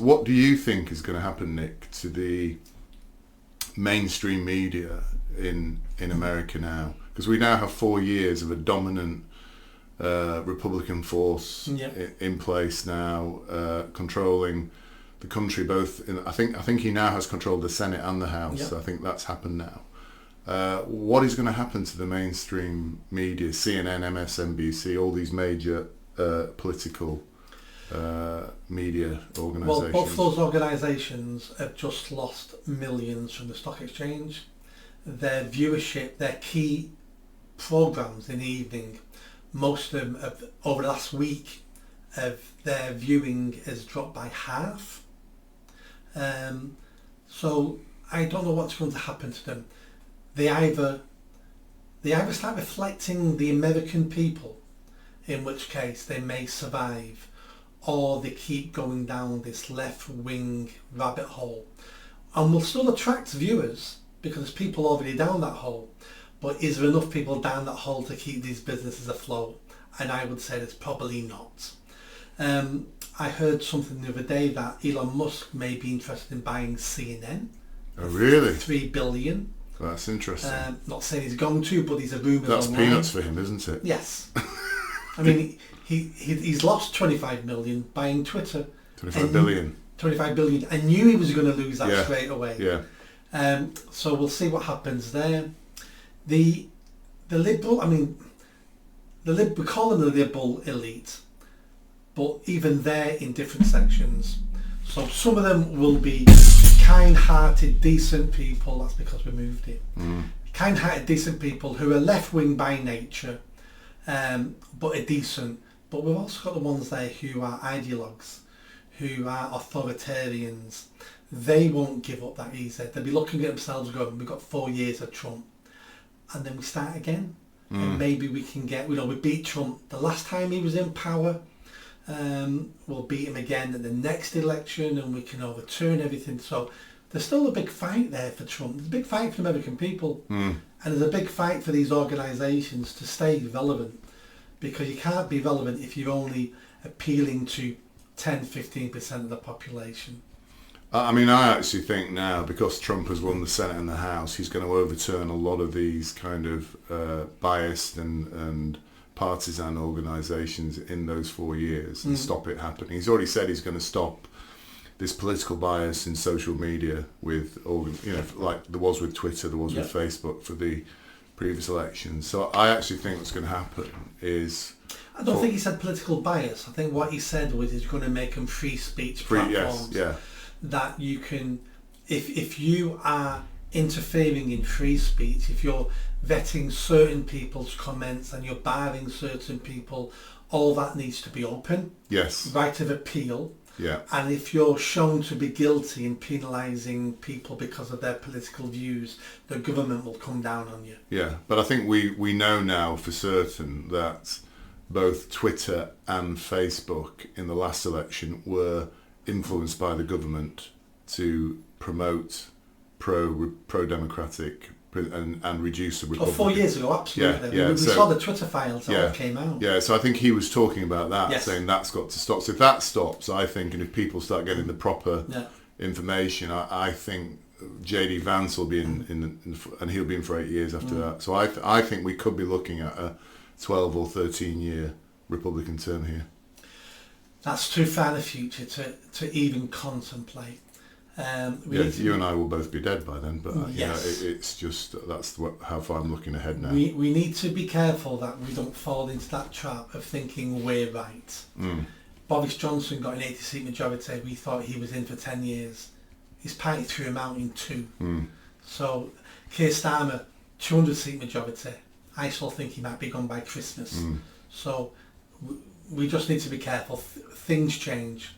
what do you think is going to happen, Nick, to the mainstream media in America now? Because we now have 4 years of a dominant Republican force in place now, controlling the country. I think he now has controlled the Senate and the House. Yep. So I think that's happened now. What is going to happen to the mainstream media, CNN, MSNBC, all these major political media organisations? Well, both those organisations have just lost millions from the stock exchange. Their viewership, their key programmes in the evening, most of them have, over the last week, their viewing has dropped by half. So I don't know what's going to happen to them. They either start reflecting the American people, in which case they may survive, or they keep going down this left-wing rabbit hole, and will still attract viewers because there's people already down that hole. But is there enough people down that hole to keep these businesses afloat? And I would say there's probably not. I heard something the other day that Elon Musk may be interested in buying CNN. Oh, really? $3 billion. Well, that's interesting. Not saying he's going to, but these are rumours That's online. peanuts for him, isn't it? Yes. I mean, he's lost 25 million buying Twitter. 25 billion. 25 billion. I knew he was going to lose that straight away. Yeah. So we'll see what happens there. The liberal, we call them the liberal elite, but even they're in different sections. So some of them will be kind-hearted, decent people. That's because we moved here. Kind-hearted, decent people who are left-wing by nature, but are decent. But we've also got the ones there who are ideologues, who are authoritarians. They won't give up that easy. They'll be looking at themselves going, we've got 4 years of Trump. And then we start again. And maybe we can get, we beat Trump the last time he was in power. We'll beat him again at the next election, and we can overturn everything. So there's still a big fight there for Trump. There's a big fight for the American people. And there's a big fight for these organisations to stay relevant, because you can't be relevant if you're only appealing to 10-15% of the population. I mean, I actually think now, because Trump has won the Senate and the House, he's going to overturn a lot of these kind of biased and partisan organisations in those 4 years and stop it happening. He's already said he's going to stop this political bias in social media with, like there was with Twitter, there was with Facebook for the previous elections. So I actually think what's going to happen is... I don't think he said political bias. I think what he said was he's going to make them free speech platforms. That you can, if you are interfering in free speech, if you're vetting certain people's comments and you're barring certain people, all that needs to be open. Yes. Right of appeal. Yeah. And if you're shown to be guilty in penalising people because of their political views, the government will come down on you. Yeah, but I think we know now for certain that both Twitter and Facebook in the last election were influenced by the government to promote pro-democratic and reduce the Republican. 4 years ago, absolutely. We saw the Twitter files that came out. Yeah, so I think he was talking about that, Yes. saying that's got to stop. So if that stops, I think, and if people start getting the proper information, I think J.D. Vance will be in and he'll be in for 8 years after that. So I think we could be looking at a 12 or 13 year Republican term here. That's too far in the future to even contemplate. You and I will both be dead by then, but yes. It's just how far I'm looking ahead now. We need to be careful that we don't fall into that trap of thinking we're right. Boris Johnson got an 80-seat majority. We thought he was in for 10 years. His party threw him out in 2. So Keir Starmer, 200-seat majority. I still think he might be gone by Christmas. So we just need to be careful. Things change.